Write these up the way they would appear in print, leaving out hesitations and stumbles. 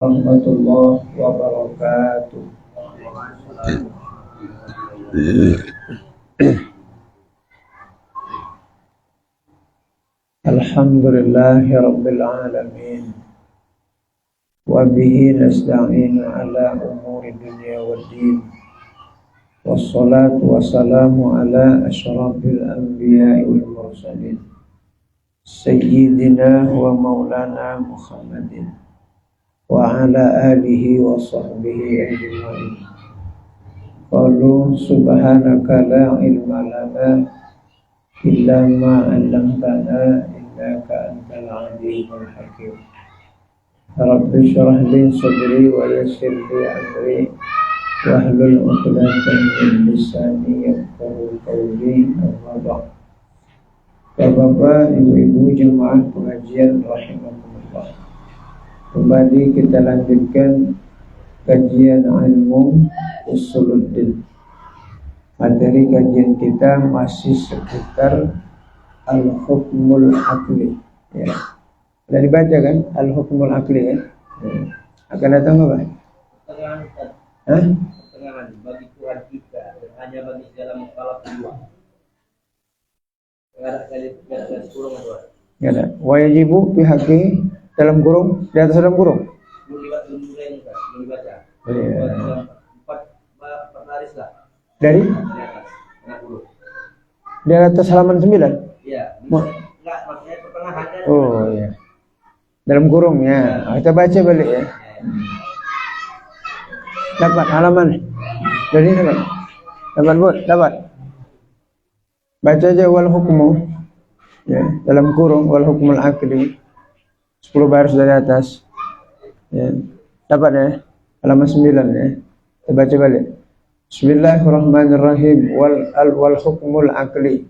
Warahmatullahi wabarakatuh. Alhamdulillahi rabbil alamin. Wa bihi nasta'inu ala umuri dunya waddin. Wassalatu wassalamu ala asyrafil anbiya'i wal mursalin Sayyidina wa maulana Muhammadin wa ala alihi wa sahbihi ajma'in. Qalu subhanaka la ilma lana illa ma 'allamtana innaka antal alimul hakim. Rabbi shrah li sadri wa yassir li amri wahlul 'uqdatam min lisani yafqahu qawli. Amma ba'd. Bapak, ibu-ibu jemaah pengajian rahimakumullah. Kembali kita lanjutkan kajian ilmu usuluddin. Materi kajian kita masih seputar al-hukmul akli. Ya. Sudah dibaca kan al-hukmul akli ya? Akan datang apa? Pertengahan bagi Tuhan kita dan hanya bagi segala mukallaf dua. Enggak ada kurung atau apa? Enggak ada. Wajibu pihaki dalam kurung, di atas dalam kurung. Belum dibaca. Iya. Empat baris lah. Dari Di atas. di atas halaman 9. Iya. Enggak, maksudnya pertengahan kan. Oh iya. Dalam kurung ya. Kita baca balik ya. Dapat halaman. Dari dapat. Dapat buat, dapat. Baca aja wal hukmu. Ya, dalam kurung wal hukmul akli. 10 baris dari atas. Ya. Dapat ya. Halaman 9 ya. Kita baca balik. Bismillahirrahmanirrahim. Wal hukmul akli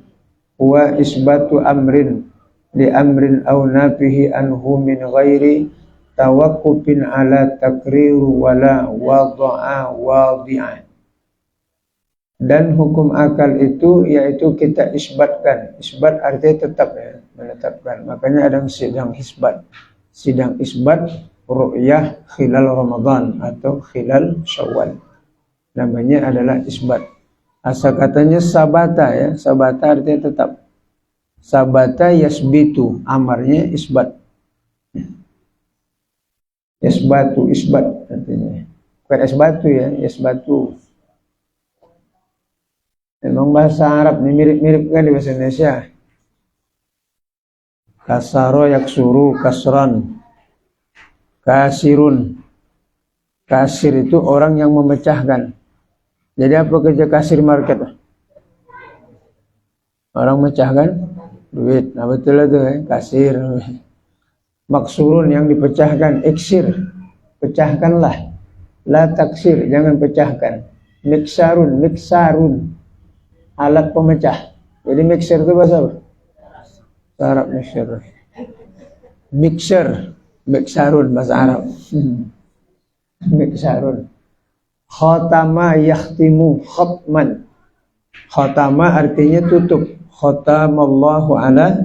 huwa isbatu amrin li amrin aw nafihi anhu min ghairi tawaqqufin ala takriru wala wada'a wadi'an. Dan hukum akal itu yaitu kita isbatkan. Isbat artinya tetap ya, menetapkan. Makanya ada sidang isbat. Sidang isbat ru'yah khilal Ramadan atau khilal Syawal. Namanya adalah isbat. Asal katanya sabata ya, sabata artinya tetap. Sabata yasbitu, amarnya isbat. Yasbatu, isbat artinya. Bukan isbatu ya, yasbatu. Memang bahasa Arab ini mirip-mirip kan di bahasa Indonesia. Kasaro yaksuru, kasran. Kasirun. Kasir itu orang yang memecahkan. Jadi apa kerja kasir market? Orang memecahkan duit. Nah betul itu ya, kasir. Maksurun yang dipecahkan, iksir. Pecahkanlah. La taksir, jangan pecahkan. Miksarun, miksarun. Alat pemecah. Jadi mixer itu bahasa apa? Arab mixer. Mixer, miksarun bahasa Arab. Miksarun. Khatama yakhtimu khatman. Khatama artinya tutup. Khatamallahu ala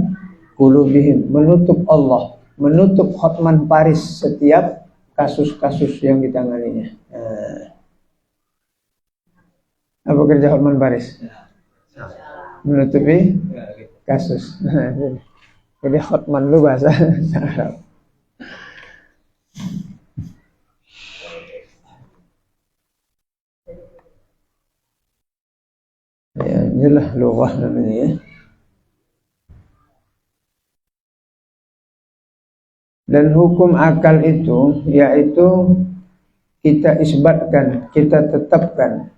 qulubihim. Menutup Allah. Menutup khatman paris setiap kasus-kasus yang ditanganinya. Apa kerja khatman paris? Menutupi kasus. Jadi khotman lu bahasa Arab. Ya, inilah lughah namanya ya. Dan hukum akal itu yaitu kita isbatkan, kita tetapkan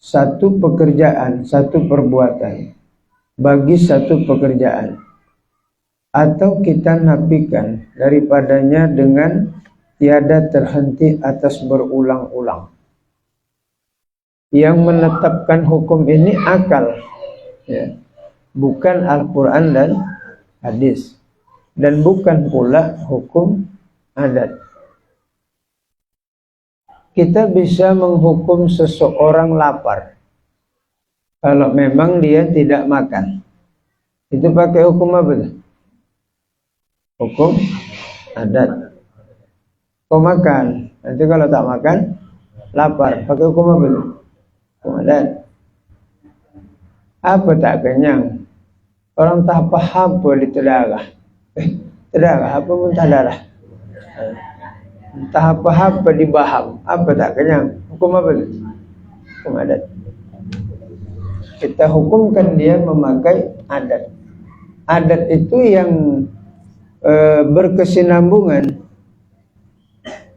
satu pekerjaan, satu perbuatan bagi satu pekerjaan, atau kita nafikan daripadanya dengan tiada terhenti atas berulang-ulang. Yang menetapkan hukum ini akal ya. Bukan Al-Quran dan hadis, dan bukan pula hukum adat. Kita bisa menghukum seseorang lapar kalau memang dia tidak makan. Itu pakai hukum apa? Hukum adat. kau makan. Nanti kalau tak makan, lapar. Pakai hukum apa itu? Hukum adat. Apa tak kenyang? Orang tak paham apa di tedarah. Tedarah apa muntah darah? Entah apa dibaham. Apa tak kenyang? Hukum apa itu? Hukum adat. Kita hukumkan dia memakai adat. Adat itu yang berkesinambungan,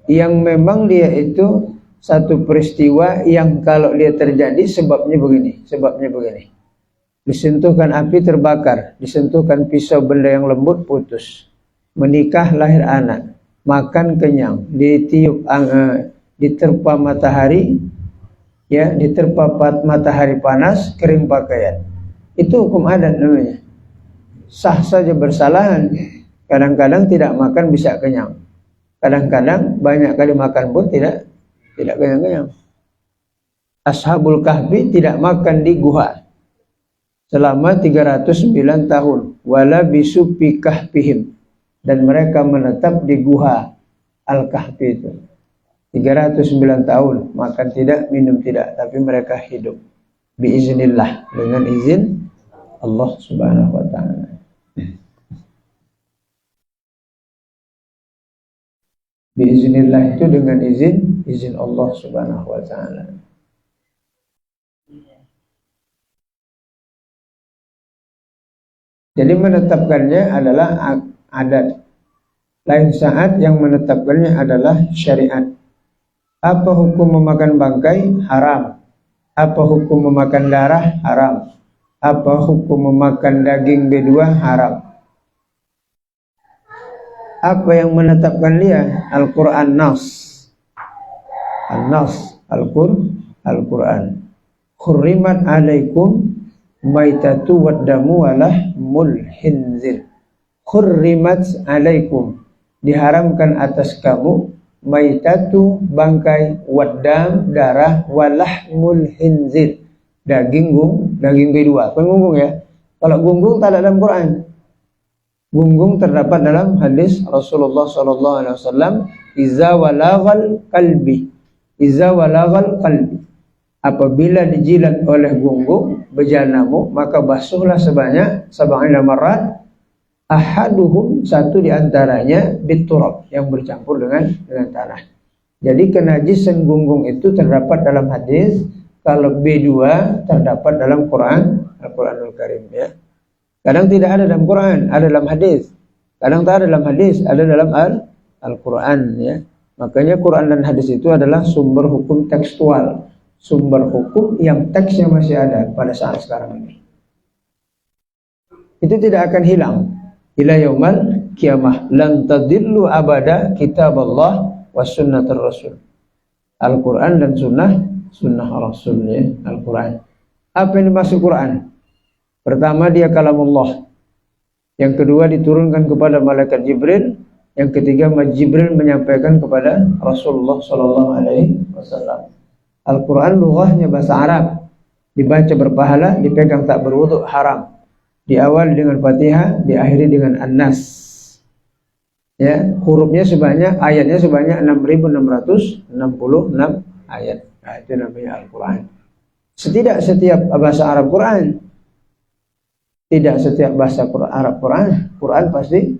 yang memang dia itu satu peristiwa yang kalau dia terjadi sebabnya begini. Disentuhkan api terbakar, disentuhkan pisau benda yang lembut putus, menikah lahir anak, makan kenyang, ditiup diterpa matahari, ya, diterpa matahari panas, kering pakaian. Itu hukum adat namanya. Sah saja bersalahan. Kadang-kadang tidak makan bisa kenyang. Kadang-kadang banyak kali makan pun tidak kenyang-kenyang. Ashabul Kahfi tidak makan di gua selama 309 tahun. Wala bisu fi kahfihim, dan mereka menetap di gua Al-Kahfi itu 309 tahun, makan tidak, minum tidak, tapi mereka hidup biiznillah, dengan izin Allah Subhanahu wa taala. Biiznillah itu dengan izin Allah Subhanahu wa taala. Jadi menetapkannya adalah adat. Lain saat yang menetapkannya adalah syariat. Apa hukum memakan bangkai? Haram. Apa hukum memakan darah? Haram. Apa hukum memakan daging bedua? Haram. Apa yang menetapkan dia? Al-Quran Nas. Al-Nas, Al-Quran. Khurrimat alaikum maitatu waddamu walahmul khinzir. Khurrimat alaikum, diharamkan atas kamu, maitatu bangkai, waddam darah, walahmul khinzir daging bedua. Gunggung ya. Kalau gunggung tak ada dalam Quran. Gunggung terdapat dalam hadis Rasulullah SAW, iza walaghal qalbi, apabila dijilat oleh gunggung bejanamu, maka basuhlah sebanyak 70 marat, ahaduhum, satu diantaranya, biturab, yang bercampur dengan tanah. Jadi kenajisan gunggung itu terdapat dalam hadis. Kalau B2 terdapat dalam Quran, Al-Quranul Karim, ya. Kadang tidak ada dalam Quran, ada dalam hadis. Kadang tak ada dalam hadis, ada dalam Al-Quran, ya. Makanya Quran dan hadis itu adalah sumber hukum tekstual, sumber hukum yang teksnya masih ada pada saat sekarang ini. Itu tidak akan hilang ila yaumal qiyamah. Lan tadillu abada kitaballah was sunnatur rasul. Al-Quran dan sunnah Rasulnya, Al-Quran. Apa yang dimaksud Quran? Pertama, dia kalamullah. Yang kedua, diturunkan kepada malaikat Jibril. Yang ketiga, Jibril menyampaikan kepada Rasulullah SAW. Al-Quran lughahnya bahasa Arab. Dibaca berpahala, dipegang tak berwuduk haram. Diawali dengan Fatihah, diakhiri dengan An-Nas. Ya, hurufnya sebanyak, ayatnya sebanyak 6.666 ayat. Nah, itu namanya Al-Quran. Setiap bahasa Arab Quran. Tidak setiap bahasa Arab Quran pasti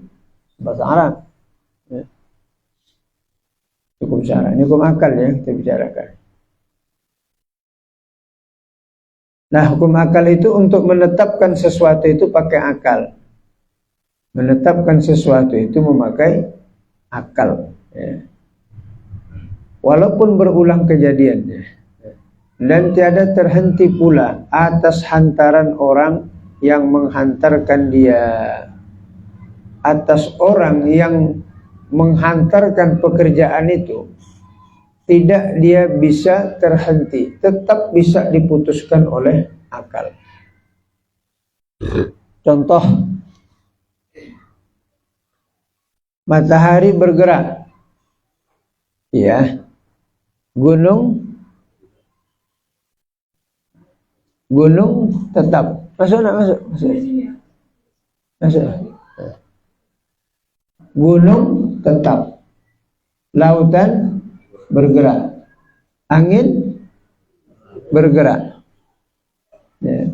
bahasa Arab. Ya. Hukum syara. Ini hukum akal ya kita bicarakan. Nah, hukum akal itu untuk menetapkan sesuatu itu pakai akal. Menetapkan sesuatu itu memakai akal. Ya. Walaupun berulang kejadiannya. Dan tiada terhenti pula atas hantaran orang yang menghantarkan dia, atas orang yang menghantarkan pekerjaan itu, tidak dia bisa terhenti, tetap bisa diputuskan oleh akal. Contoh, matahari bergerak, ya, gunung tetap. Masuk. Gunung tetap, Lautan bergerak. Angin bergerak. Ya.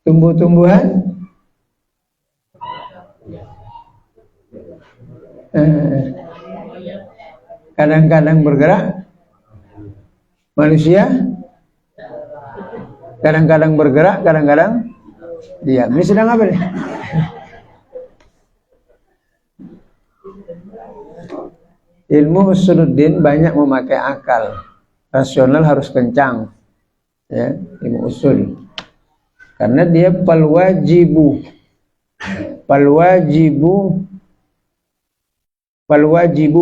Tumbuh-tumbuhan kadang-kadang bergerak. Manusia kadang-kadang bergerak, kadang-kadang diam. Ini sedang apa nih? Ilmu usuluddin banyak memakai akal. Rasional harus kencang. Ya, ilmu usul. Karena dia falwajibu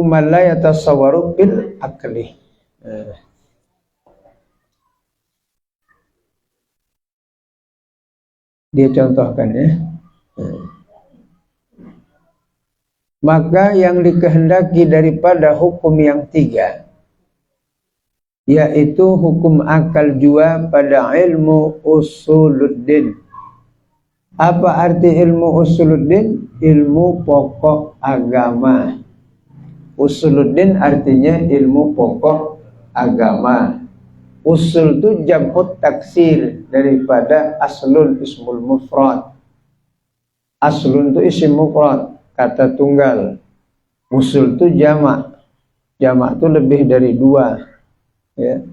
man la yatasawwaru bil akli. Dia contohkan ya. Maka yang dikehendaki daripada hukum yang tiga, yaitu hukum akal jua pada ilmu usuluddin. Apa arti ilmu usuluddin? Ilmu pokok agama. Usuluddin artinya ilmu pokok agama. Usul itu jam'ut taksir daripada aslun ismul mufrad. Aslun itu isim mufrad, kata tunggal. Usul itu jamak. Jamak itu lebih dari dua. Ya.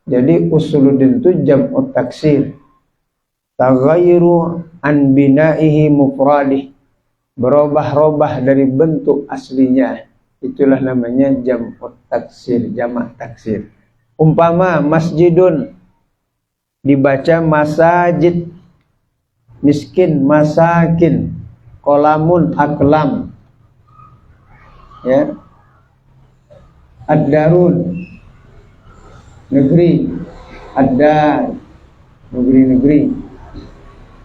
Jadi usuluddin itu jam'ut taksir. Taghayru an binaihi mufradih. Berubah-ubah dari bentuk aslinya. Itulah namanya jam'ut taksir, jamak taksir. Umpama masjidun dibaca masajid, miskin masakin, kolamun aklam, ya, ad-darun negeri, ad-dar negeri-negeri,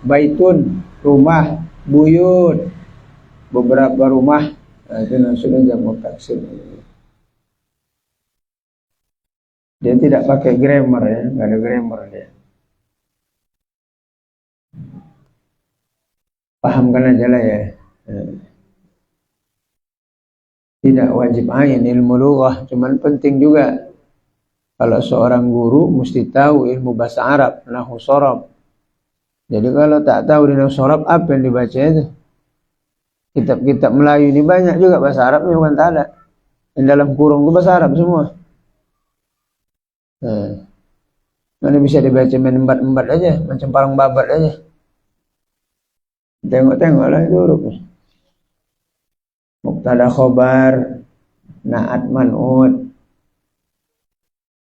baitun rumah, buyut beberapa rumah. Nah, itu maksudnya jamak taksir. Dia tidak pakai grammar ya, nggak ada grammar dia. Pahamkan aja lah ya. Tidak wajib ain ilmu lughah, cuman penting juga. Kalau seorang guru mesti tahu ilmu bahasa Arab, nahwu shorab. Jadi kalau tak tahu di nahwu shorab apa yang dibaca itu? Kitab-kitab Melayu ini banyak juga bahasa Arabnya bukan tak ada. Yang dalam kurung itu bahasa Arab semua. Mana bisa dibaca main embat-embat aja, macam parang babat aja. Tengok-tengok lah itu hurufnya. Mubtada khobar, na'at man'ud,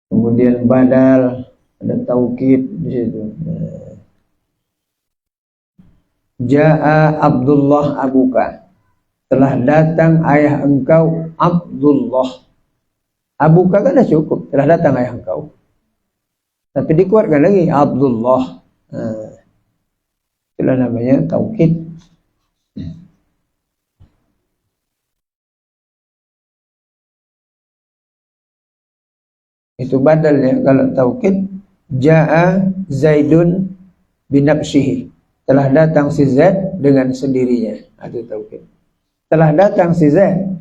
kemudian badal, ada taukid di situ. Ja'a Abdullah abuka. Telah datang ayah engkau Abdullah. Abuka kan dah cukup, telah datang ayah engkau. Tapi dikuatkan lagi Abdullah. Itulah namanya taukid. Itu badal ya. Kalau taukid, Ja'a Zaidun binafsihi. Telah datang si Zaid dengan sendirinya. Itu taukid. Telah datang si Zaid.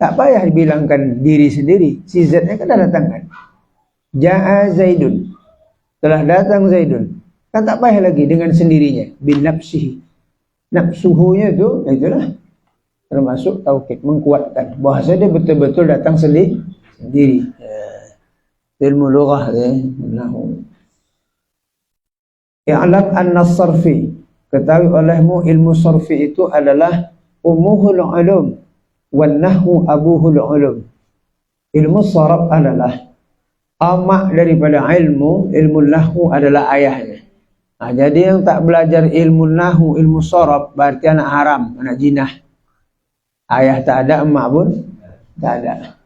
Tak payah dibilangkan diri sendiri. Si Zaidnya kan dah datang kan. Ja'a Zaidun. Telah datang Zaidun. Kan tak payah lagi dengan sendirinya. Binafsihi. Nafsuhunya itu, itulah termasuk taukid, mengkuatkan bahasa dia betul-betul datang sendiri. Ilmu lughah ya. I'lam anna sarfi, ketahui olehmu ilmu sarfi itu adalah umuhul ulum wan nahwu abuhul ulum. Ilmu sarf adalah amak daripada ilmu nahwu adalah ayahnya. Nah, jadi yang tak belajar ilmu nahwu, ilmu sarf berarti anak haram, anak jinah. Ayah tak ada, emak pun tak ada.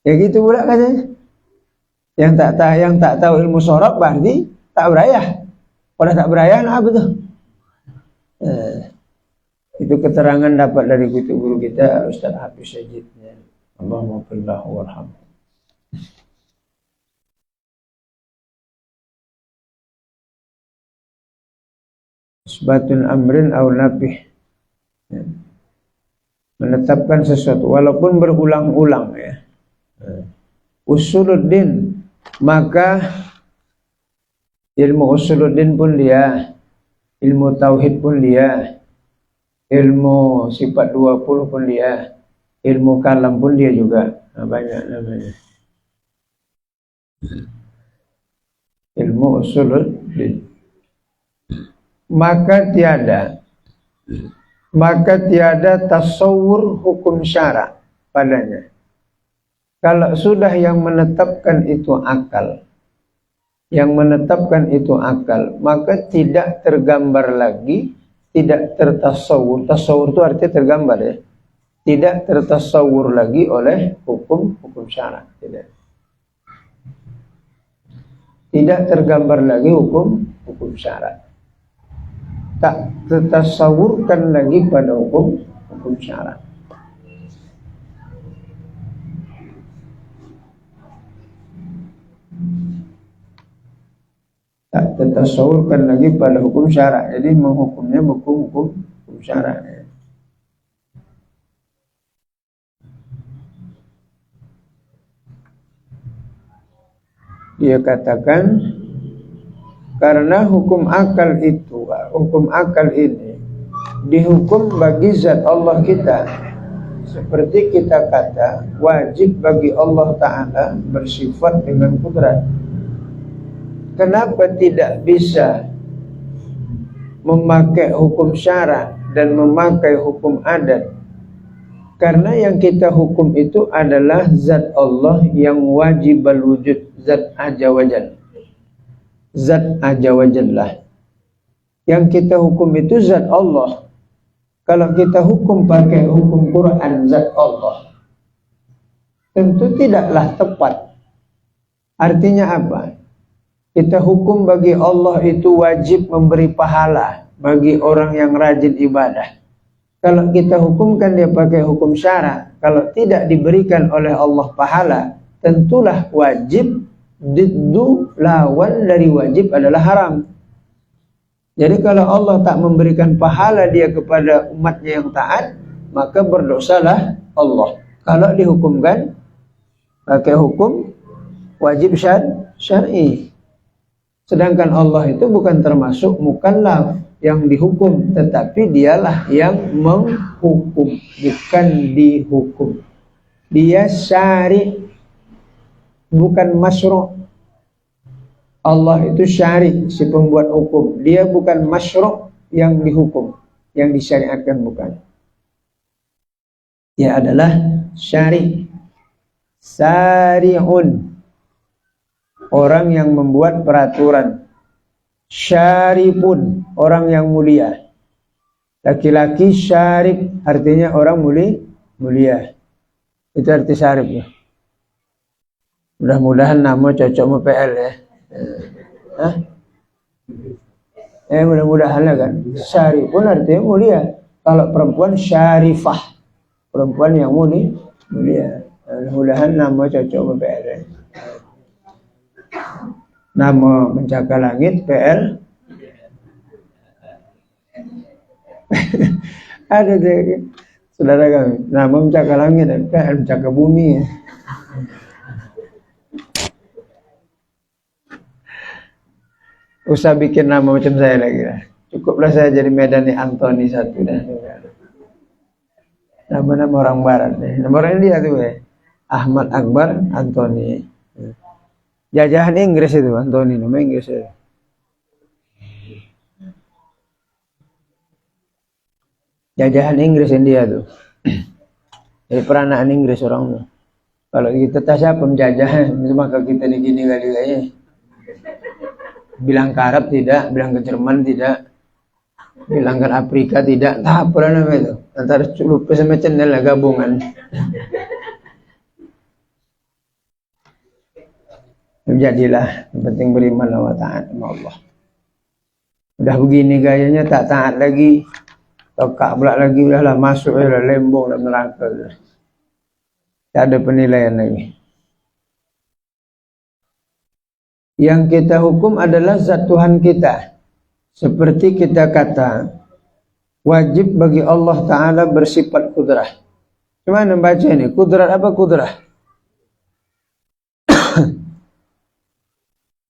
Ya gitu pula katanya. Yang tak tahu ilmu sarf berarti tak berayah. Kalau tak berayah, nah apa tuh? Itu keterangan dapat dari guru kita Ustaz Hafiz Syajid. Allahumma fillahu warhamhu. Isbatun amrin aw nafih. menetapkan sesuatu walaupun berulang-ulang ya. Usuluddin, maka ilmu usuluddin pun dia, ilmu tauhid pun dia, ilmu sifat 20 pun dia, ilmu kalam pun dia juga. Banyak namanya. Ilmu usuluddin. Maka tiada tasawur hukum syara padanya. Kalau sudah yang menetapkan itu akal, maka tidak tergambar lagi, tidak tertasawur. Tasawur itu artinya tergambar ya. Tidak tertasawur lagi oleh hukum syara. Tidak tergambar lagi hukum syara. Tak tertasawurkan lagi pada hukum syara. Tak tertasawurkan lagi pada hukum syara. Jadi menghukumnya hukum syara. Dia katakan karena hukum akal ini dihukum bagi zat Allah kita, seperti kita kata wajib bagi Allah Ta'ala bersifat dengan kudrat. Kenapa tidak bisa memakai hukum syara dan memakai hukum adat? Karena yang kita hukum itu adalah zat Allah yang wajib wujud, zat aja wajallah. Yang kita hukum itu zat Allah. Kalau kita hukum pakai hukum Quran zat Allah, tentu tidaklah tepat. Artinya apa? Kita hukum bagi Allah itu wajib memberi pahala bagi orang yang rajin ibadah. Kalau kita hukumkan dia pakai hukum syara, kalau tidak diberikan oleh Allah pahala, tentulah wajib. Diddu, lawan dari wajib adalah haram. Jadi kalau Allah tak memberikan pahala dia kepada umatnya yang taat, maka berdosalah Allah. Kalau dihukumkan pakai hukum wajib syar'i. Sedangkan Allah itu bukan termasuk mukallaf yang dihukum, tetapi dialah yang menghukum, bukan dihukum. Dia syari', bukan masyru'. Allah itu syari', si pembuat hukum. Dia bukan masyru' yang dihukum, yang disyariatkan, bukan. Dia adalah syari'. Syari'un, orang yang membuat peraturan. Syarifun, orang yang mulia. Laki-laki syarif, artinya orang mulia. Itu arti syarif ya. Mudah-mudahan nama cocok sama PL ya. Mudah-mudahan lah kan. Syarifun artinya mulia. Kalau perempuan syarifah, perempuan yang mulia. Mudah-mudahan nama cocok sama PL ya. Nama Mencakar Langit PL. Ada saudara kami, nama Mencakar Langit dan PL Mencakar Bumi. Usah bikin nama macam saya lagi lah. Cukuplah saya jadi Medani Antoni satu dah. Nama-nama orang barat deh. Nama orang India tuh ya. Ahmad Akbar Antoni. Jajahan Inggris itu Antoni, nama Inggris itu. Jajahan Inggris India tuh. Jadi peranaan Inggris orang tuh. Kalau kita tak siapa penjajahan, itu maka kita digini kali kayaknya. Bilang ke Arab tidak, bilang ke Jerman tidak, bilang ke Afrika tidak, tak apa namanya itu. Antara lupa sama channel lah gabungan. Jadilah, yang penting beriman wa taat sama Allah. Udah begini gayanya tak taat lagi, tokak pula lagi, udahlah masuk lah lembong dan neraka. Tak ada penilaian lagi. Yang kita hukum adalah zat Tuhan kita. Seperti kita kata, wajib bagi Allah Ta'ala bersifat kudrah. Gimana baca ini? Kudrat apa kudrah?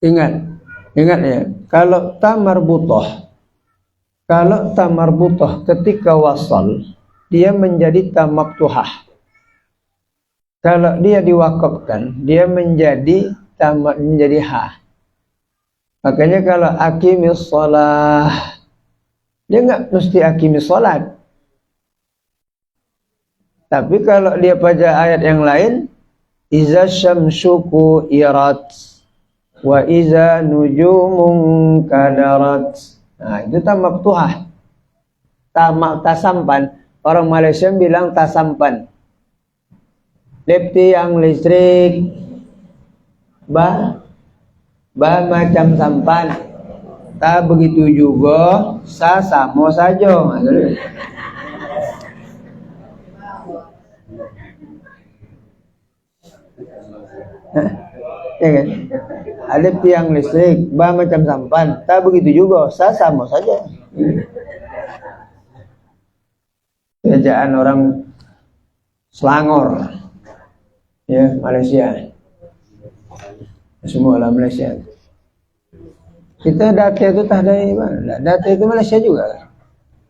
Ingat ya. Kalau ta marbutoh ketika wasal, dia menjadi ta maftuhah. Kalau dia diwakafkan, dia menjadi ha. Makanya kalau aqimis shalah, dia nggak mesti aqimis salat. Tapi kalau dia pada ayat yang lain, iza syamsu ku'irat wa iza nujumun kadarat. Nah, itu ta maftuhah. Tasampan. Orang Malaysia bilang tasampan. Lepti yang listrik, ba macam sampan. Ta begitu juga, sa sama saja. Ya kan? Alif tiang listrik, ba macam sampan, tak begitu juga, sa sama saja. Kerjaan orang Selangor, ya Malaysia, semua lah Malaysia. Kita data itu tak ada mana? Data itu Malaysia juga.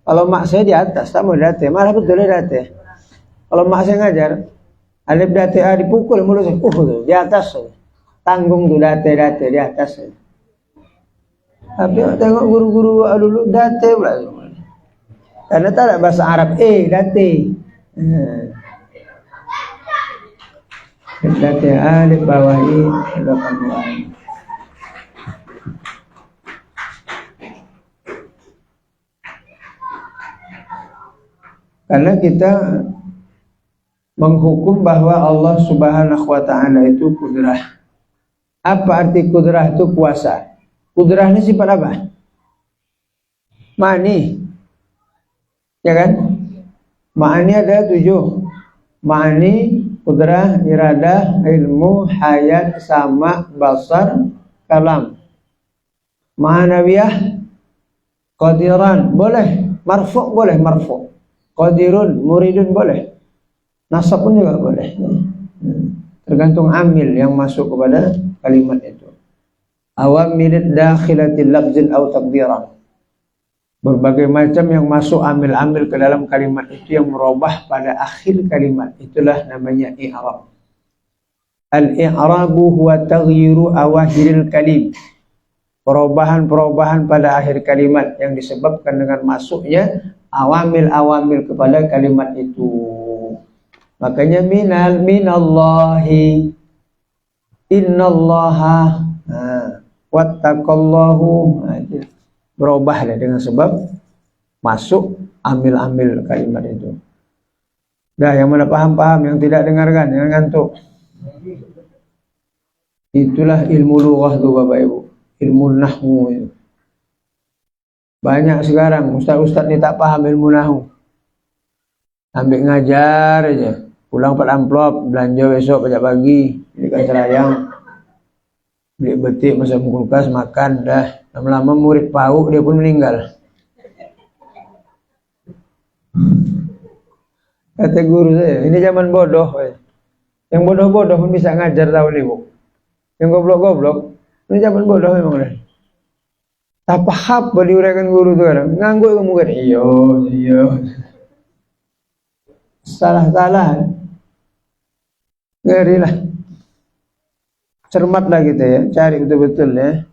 Kalau mak saya di atas, tak mau data, malah betul data. Kalau mak saya ngajar, alif data A dipukul mulut saya, tuh di atas. Tanggung tuh data di atas. Tapi tengok guru-guru dulu data pula. Karena tak ada bahasa Arab data. Data alif bawahi 8. Karena kita menghukum bahwa Allah Subhanahu wa ta'ala itu kudrah. Apa arti kudrah itu? Kuasa. Kudrah ini sifat apa? Ma'ani. Ya kan? Ma'ani ada 7. Ma'ani, kudrah, iradah, ilmu, hayat, sama, basar, kalam. Ma'anawiyah, qadiran, boleh. Marfu' boleh, marfu'. Qadirun, muridun boleh. Nasab pun juga boleh. Tergantung amil yang masuk kepada kalimat itu. Awamilit dakhilatil lafzin aw taqdiran. Berbagai macam yang masuk amil-amil ke dalam kalimat itu yang merubah pada akhir kalimat. Itulah namanya i'rab. Al-i'rabu huwa taghyiru awakhiril kalim. Perubahan-perubahan pada akhir kalimat yang disebabkan dengan masuknya awamil-awamil kepada kalimat itu. Makanya minallahi, innallaha, wattaqallahu, berubah dengan sebab masuk amil-amil kalimat itu. Dah, yang mana paham-paham, yang tidak dengarkan, jangan ngantuk. Itulah ilmu lughah tuh Bapak Ibu, ilmu nahwu itu. Banyak sekarang ustaz-ustaz ni tak paham ilmu nahwu. Ambil ngajar aja. Pulang 4 amplop, belanja besok pajak pagi, belikan serayang, beli betik, masuk kulkas, makan, dah. Lama-lama murid pauk, dia pun meninggal. Kata guru saya, ini zaman bodoh. Yang bodoh-bodoh pun bisa ngajar tahun ini, Bu. Yang goblok-goblok, ini zaman bodoh memang. Tak paham diuraikan guru tu kan. Ngangguk kamu kan, iya. Salah-salah. Ngerilah. Cermatlah kita ya, cari betul-betul ya.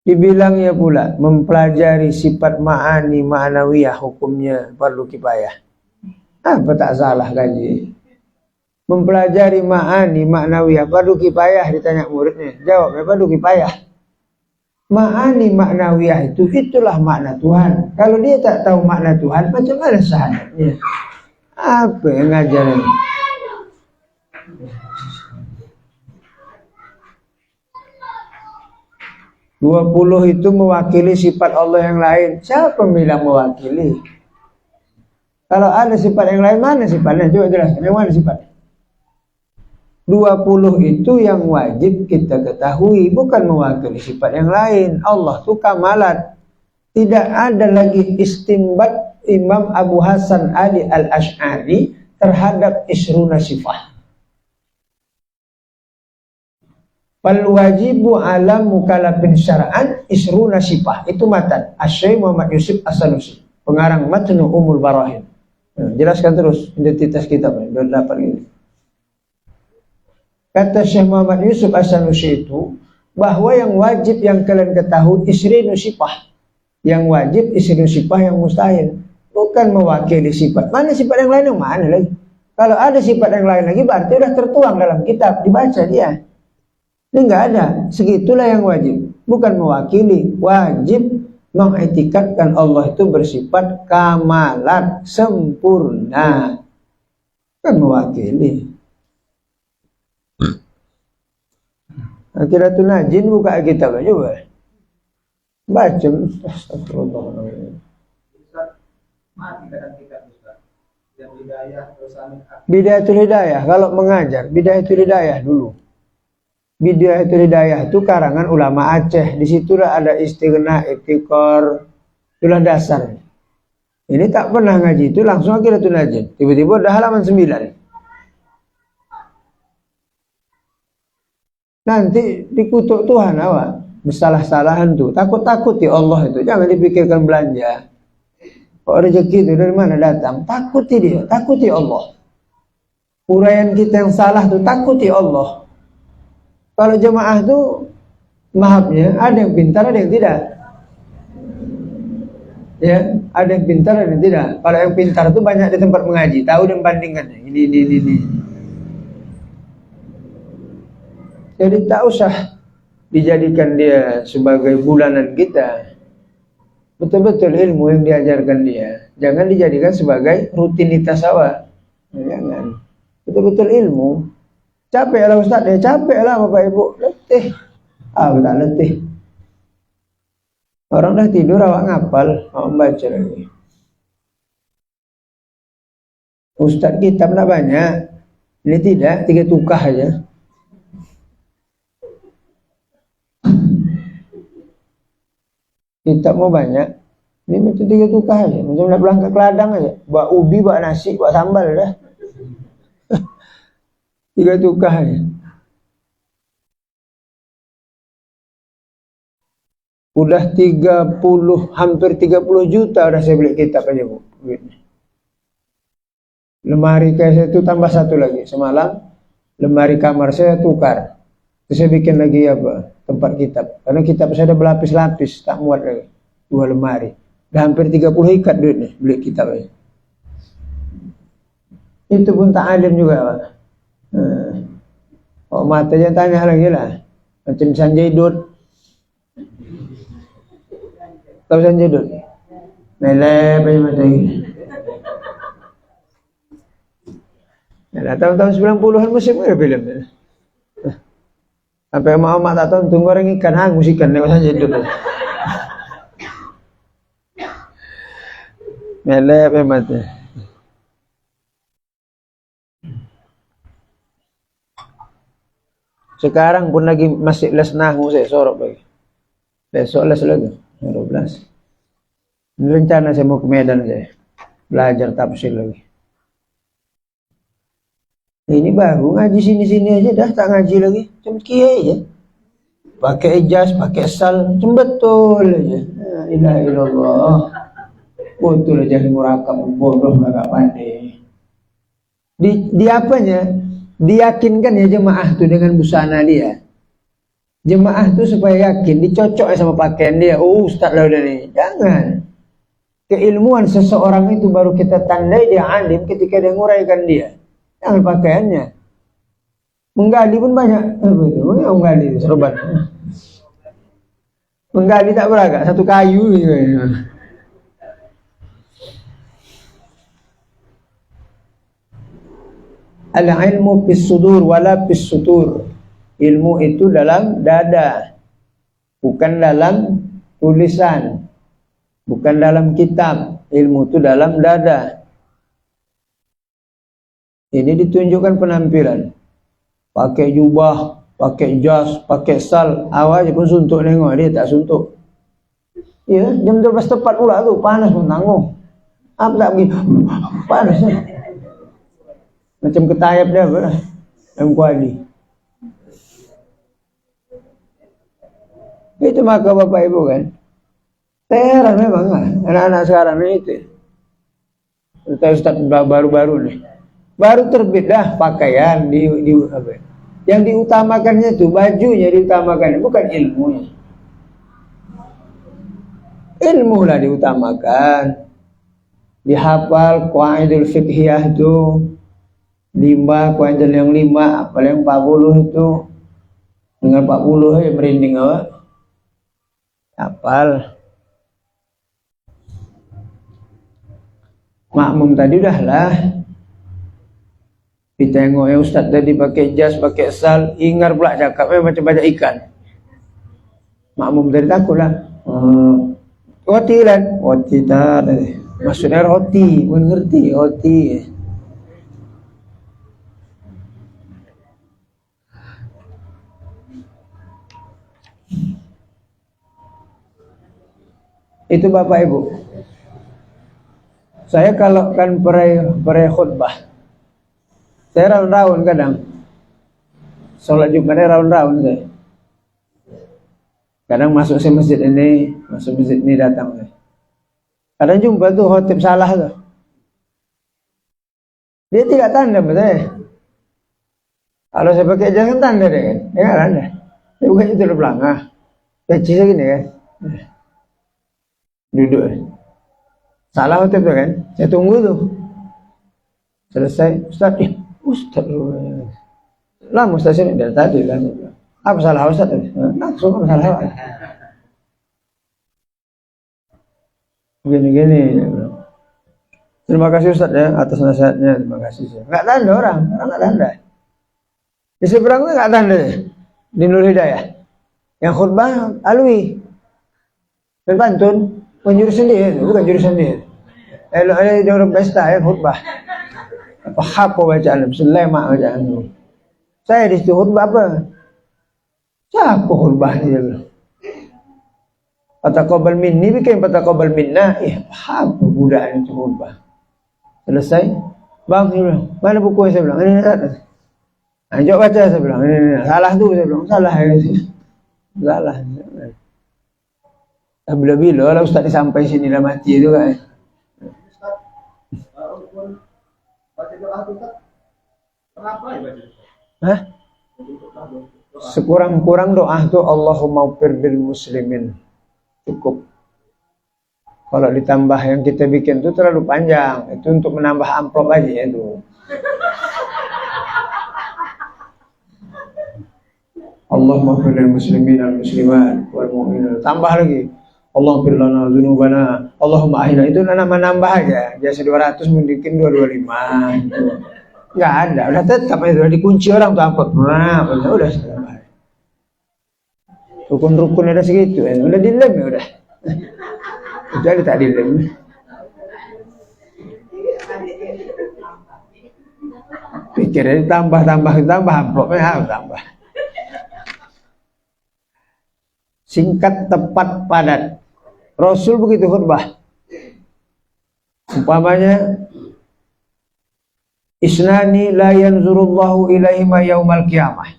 Dibilang ya pula mempelajari sifat ma'ani ma'nawiyah hukumnya fardu kifayah. Apa tak salah kaji? Mempelajari ma'ani ma'nawiyah fardu kifayah, ditanya muridnya, jawabnya fardu kifayah. Ma'ani ma'nawiyah itu itulah makna Tuhan. Kalau dia tak tahu makna Tuhan, macam mana sahadatnya? Apa yang ngajarin? Dua 20 itu mewakili sifat Allah yang lain. Siapa bilang mewakili? Kalau ada sifat yang lain, mana sifatnya? Coba jelaskan, yang mana sifatnya? 20 itu yang wajib kita ketahui, bukan mewakili sifat yang lain. Allah itu kamalat. Tidak ada lagi istinbat Imam Abu Hasan Ali Al-Asy'ari terhadap isruna sifah. Fal wajibu ala mukallafin syar'an isruna sifah. Itu matan Asy-Syaikh Muhammad Yusuf As-Sanusi, pengarang Matnu Ummul Barahin. Jelaskan terus identitas kitab ini, biar dapat ini. Kata Syekh Muhammad Yusuf As-Sanusi itu, bahwa yang wajib yang kalian ketahui isrinu sifah. Yang wajib isrinu sifah, yang mustahil bukan mewakili sifat. Mana sifat yang lain, yang mana lagi? Kalau ada sifat yang lain lagi berarti sudah tertuang dalam kitab, dibaca dia. Ini enggak ada. Segitulah yang wajib, bukan mewakili. Wajib mengetikadkan Allah itu bersifat kamalat, sempurna, kan mewakili. Akhiratul Najin buka kitab aja, baca. Astagfirullahaladzim. Bidayatul Hidayah, kalau mengajar Bidayatul Hidayah dulu. Bidayatul Hidayah itu karangan ulama Aceh. Di situlah ada istighna, ibtikor, itulah dasar. Ini tak pernah ngaji itu, langsung Akhiratul Najin. Tiba-tiba udah halaman 9. Nanti dikutuk Tuhan awak, bersalah-salahan tuh, takut-takut ya Allah itu, jangan dipikirkan belanja. Kok rezeki itu dari mana datang? Takuti dia, takuti Allah. Uraian kita yang salah tuh, takuti Allah. Kalau jemaah tuh, maafnya, ada yang pintar, ada yang tidak. Ya, ada yang pintar, ada yang tidak. Kalau yang pintar tuh banyak di tempat mengaji, tahu dan bandingkan. Ini. Jadi tak usah dijadikan dia sebagai bulanan kita. Betul-betul ilmu yang diajarkan dia, jangan dijadikan sebagai rutinitas awak. Jangan. Betul-betul ilmu. Capek lah Ustaz, ya capek lah Bapak Ibu. Letih. Tak letih. Orang dah tidur awak ngapal, awak baca lagi. Ustaz kitab nak banyak. Ini tidak, 3 tukah aja. Kitab mau banyak, ini macam 3 tukah aja, macam nak berangkat ke ladang aja, buat ubi, buat nasi, buat sambal dah. 3 tukah aja. Udah 30, hampir 30 juta udah saya beli kitab aja, Bu. Lemari kayak saya itu tambah 1 lagi. Semalam lemari kamar saya tukar. Terus saya bikin lagi apa? Tempat kitab. Karena kitab saya ada berlapis-lapis, tak muat lagi. 2 lemari. Dah hampir 30 ikat duit nih beli kitab aja. Itu pun tak alim juga, Pak. Oh, mata jangan tanya lagi lah. Macam Sanjay Dut. Tahu Sanjay Dut? Melep aja mata ini. Nah, tahun-tahun 90-an musim ada film. Sampai mak tak tahu tunggu orang ikan hangus ikan lewat saja dulu. Melep mata. Sekarang pun lagi masih les nahu saya sorok lagi. Besok les lagi 12. Ini rencana saya mau ke Medan saya belajar tafsir lagi. Ini baru ngaji sini-sini aja dah tak ngaji lagi. Cuma kiai aja. Pakai ijaz, pakai sal, cuma betul aja. La ilaha illallah. Betul aja murakab bodoh enggak pandai. Di apanya? Diyakinkan ya jemaah tuh dengan busana dia. Jemaah tuh supaya yakin, dicocok sama pakaian dia. Oh, ustaz lah udah nih. Jangan. Keilmuan seseorang itu baru kita tandai dia alim ketika dia nguraikan dia. Jangan pakaiannya. Menggali pun banyak. Apa itu? Menggali itu serban. Menggali tak beragak, satu kayu gitu. Al-ilmu fis sudur wala fis sutur. Ilmu itu dalam dada, bukan dalam tulisan, bukan dalam kitab. Ilmu itu dalam dada. Ini ditunjukkan penampilan. Pakai jubah, pakai jas, pakai sal. Awalnya pun suntuk nengok, dia tak suntuk. Iya, jam 12 tepat pula tuh, panas pun tangguh. Apa tak begini? Panas ya. Macam ketayap dia apa lah. Dalam kuali. Itu maka Bapak Ibu kan. Heran memang lah. Anak-anak sekarang ini itu. Ustaz baru-baru nih. Baru terbit dah pakaian di apa? Yang diutamakannya itu bajunya diutamakan, bukan ilmunya. Ilmu lah diutamakan. Dihafal qaidul fiqhiyah itu 5, qaidul yang 5, apal yang 40 itu. Dengan 40 ya merinding awak. Hafal. Makmum tadi udahlah. Ditengok ya Ustaz tadi pakai jas, pakai sal, ingat pula cakapnya macam banyak ikan. Makmum tadi takutlah. Roti kan? Roti tak. Maksudnya roti, pun ngerti roti. Itu Bapak Ibu. Saya kalau kan perai khutbah, saya raun-raun kadang. Sholat Jumatnya raun-raun saya. Kadang masuk ke masjid ini, masuk masjid ini datang. Kadang jumpa tuh khotib salah tuh. Dia tidak tanda betul. Kalau saya pakai jangan tanda deh kan. Dia nggak tanda. Dia bukan itu di belakang. Kecil segini kan. Duduk. Salah khotib tuh kan. Saya tunggu tuh. Selesai. Ustaz. Ustaz. Lama Ustaz ini dari tadi kan. Apa salah Ustaz tadi? Langsung apa salah Ustaz? Gini-gini. Terima kasih Ustaz ya atas nasihatnya. Terima kasih. Enggak tanda orang enggak tanda. Di seberang itu enggak tanda. Di Nur Hidayah. Yang khutbah alwi. Dan pantun penjuru sendiri, bukan jurusan dia. Ada orang pesta ya khutbah. Apa bacaan? Selema bacaan. Saya di situ khutbah apa? Siapa khutbah dia? Pataqabbal minni bikin pataqabbal minna. Apa budak itu khutbah. Selesai. Bang, saya bilang, mana buku saya bilang? Ini jawab baca saya bilang. Ini salah tu saya bilang. Salah ya. Salah. Bila-bila lah Ustaz sampai sini dah mati tu kan. Hah? Sekurang-kurang doa tu Allahumma ufir bil muslimin. Cukup. Kalau ditambah yang kita bikin tu terlalu panjang. Itu untuk menambah amplop aja itu. Allahumma ufir bil muslimin al muslimat wal mu'minin. Tambah lagi. Allahumma fir lana dzunubana. Allahumma ahina. Itu nambah aja. Biasa 200 mungkin 225 gitu. Enggak ada, udah tetap itu udah dikunci orang tuh amplop. Nah, udah selesai. Rukun-rukun ada segitu, udah dilem ya udah. Jadi tak dilem. Pikirnya tambah amplopnya tambah. Singkat, tepat, padat. Rasul begitu khutbah. Umpamanya Isnani la yanzurullahu ilaihima yaumal qiyamah.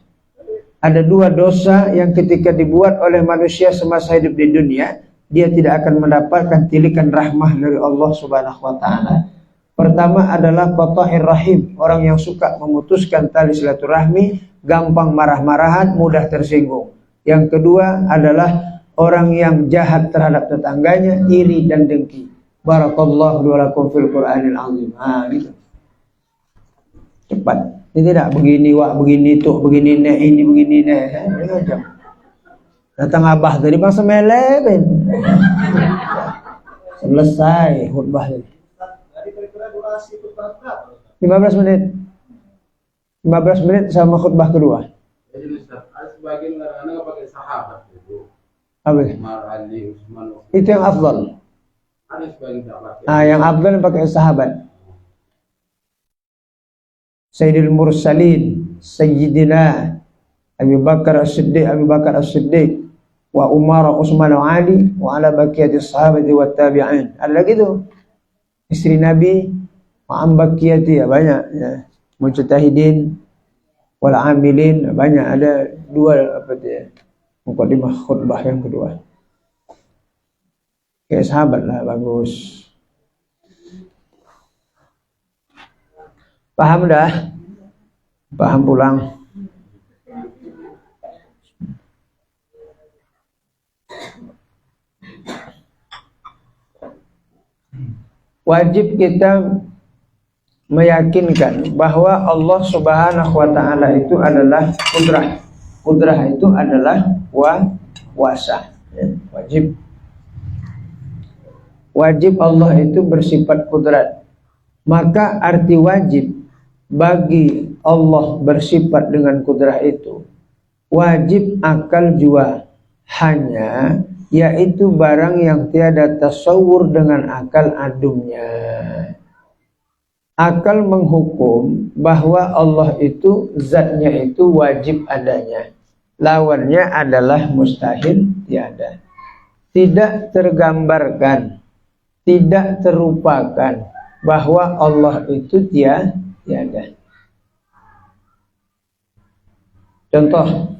Ada 2 dosa yang ketika dibuat oleh manusia semasa hidup di dunia, dia tidak akan mendapatkan tilikan rahmah dari Allah Subhanahu wa taala. Pertama adalah qata'ir rahim, orang yang suka memutuskan tali silaturahmi, gampang marah-marahan, mudah tersinggung. Yang kedua adalah orang yang jahat terhadap tetangganya, iri dan dengki. Barakallahu lakum fil Qur'anil azim. Gitu. Cepat. Ini tidak begini wak, begini tuh, begini nek, ini begini nek. Datang abah tadi bang semelepen. Selesai khutbah tadi. 15 menit. 15 menit sama khutbah kedua. Jadi Ustaz, ada sebagian orang nggak pakai sahabat itu. Apa? Umar, Ali, Utsman. Itu yang afdal. Ada sebagian tak pakai. Yang afdal pakai sahabat. Sayyidul Mursalin, Sayyidina Abu Bakar As-Siddiq, wa Umar, Utsman, wa Ali, wa ala baqiyati sahabati wa tabi'in. Ada lagi tuh istri Nabi, wa am baqiyati, ya banyak ya. Mujtahidin wal amilin, banyak. Ada dua apa dia? Mukadimah khutbah yang kedua. Kayak sahabat lah, bagus. Paham dah? Paham pulang. Wajib kita meyakinkan bahwa Allah Subhanahu wa ta'ala itu adalah kudrah. Kudrah itu adalah kuasa. Ya, wajib. Wajib Allah itu bersifat kudrat. Maka arti wajib bagi Allah bersifat dengan kudrah itu wajib akal jua, hanya yaitu barang yang tiada tasawur dengan akal adumnya. Akal menghukum bahwa Allah itu zatnya itu wajib adanya, lawannya adalah mustahil tiada. Tidak tergambarkan, tidak terupakan bahwa Allah itu tiada. Contoh,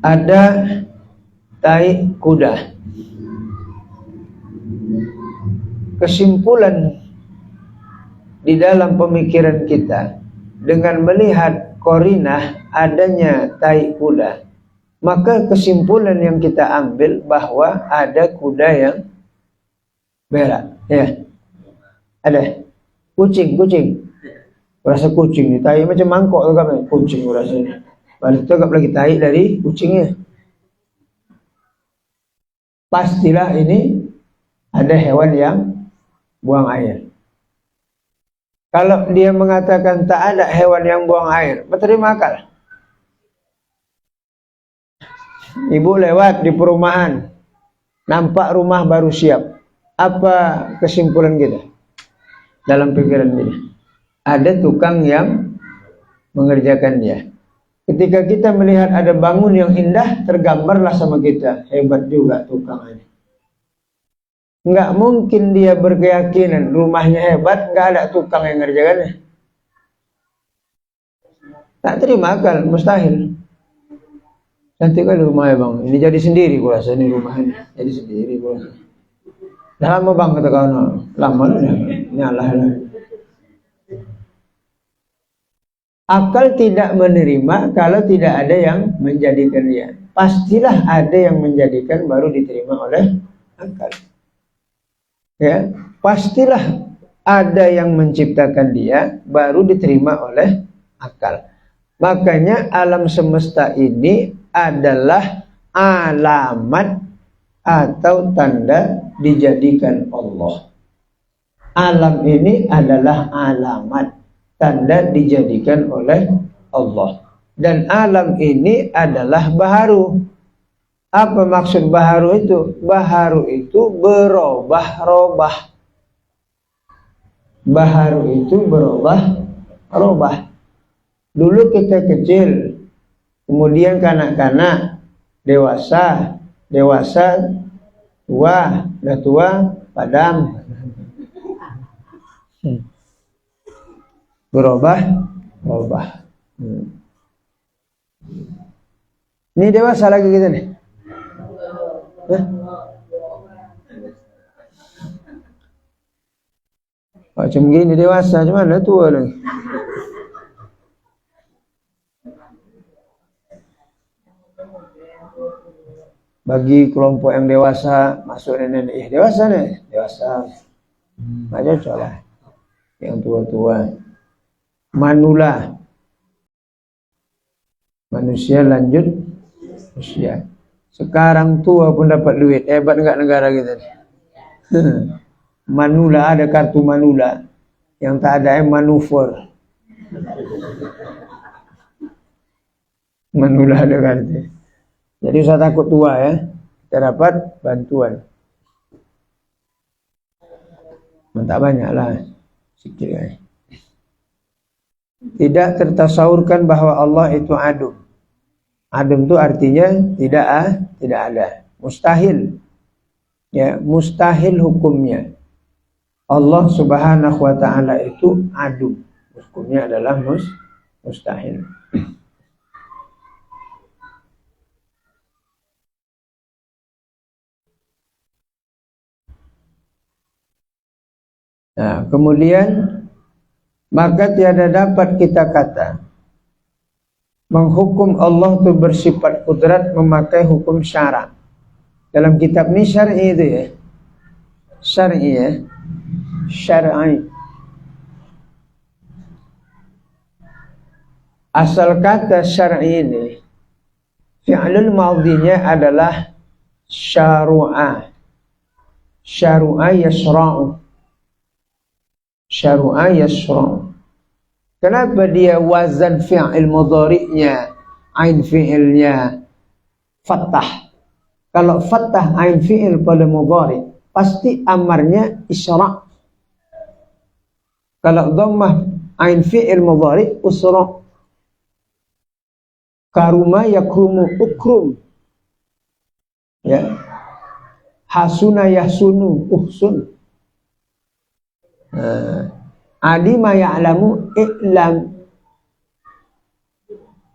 ada tai kuda. Kesimpulan di dalam pemikiran kita dengan melihat qarinah adanya tai kuda, maka kesimpulan yang kita ambil bahwa ada kuda yang berak, ya. Ada kucing. Rasa kucing ni tai macam mangkok tu kan, kucing rasanya. Balik tu agak lagi tai dari kucingnya. Pastilah ini ada hewan yang buang air. Kalau dia mengatakan tak ada hewan yang buang air, berterima akal. Ibu lewat di perumahan, nampak rumah baru siap. Apa kesimpulan kita dalam pikiran kita? Ada tukang yang mengerjakan dia. Ketika kita melihat ada bangun yang indah, tergambarlah sama kita, hebat juga tukang ini. Enggak mungkin dia berkeyakinan rumahnya hebat, enggak ada tukang yang mengerjakannya. Tak terima akal, mustahil. Cantik kali rumahnya bang, ini jadi sendiri gua rasa ini rumahnya, jadi sendiri gua rasa. Dah lama bang kata kawan, lama dah, nyalah lah. Akal tidak menerima kalau tidak ada yang menjadikan dia. Pastilah ada yang menjadikan baru diterima oleh akal. Ya, pastilah ada yang menciptakan dia baru diterima oleh akal. Makanya alam semesta ini adalah alamat atau tanda dijadikan Allah. Alam ini adalah alamat, tanda dijadikan oleh Allah. Dan alam ini adalah baharu. Apa maksud baharu itu? Baharu itu berubah-ubah. Baharu itu berubah-ubah. Dulu kita kecil, kemudian kanak-kanak, dewasa, tua, dah tua, padam. Berubah. Ini dewasa lagi kita nih. Macam gini dewasa, macam mana tua lagi? Bagi kelompok yang dewasa, masuk nenek, dewasa nih, dewasa. Nggak cocok lah. Yang tua-tua. Manula. Manusia lanjut usia. Sekarang tua pun dapat duit. Hebat enggak negara kita nih? Manula, ada kartu Manula. Yang tak ada manuver. Manula ada kartu. Jadi usah takut tua ya. Kita dapat bantuan. Tak banyak lah. Sikit lah. Tidak tertasawurkan bahwa Allah itu adum. Adam itu artinya tidak ada, mustahil. Ya, mustahil hukumnya. Allah Subhanahu wa taala itu adum. Hukumnya adalah mustahil. Nah, kemudian maka tiada dapat kita kata menghukum Allah itu bersifat kudrat memakai hukum syara. Dalam kitab ini syar'i itu ya. Syar'i ya. Syar'i. Asal kata syar'i ini fi'lul madhinya adalah syaru'a. Syaru'a yasra'u. Syaru'a yasra'u. Kenapa dia wazan fi'il mudhari'nya ain fi'ilnya fathah? Kalau fathah ain fi'il pada mudhari' pasti amarnya isra'. Kalau dhammah ain fi'il mudhari' usra'. Karuma yakrumu ukrum. Ya. Hasuna yahsunu uhsun. Alima ya'lamu i'lam.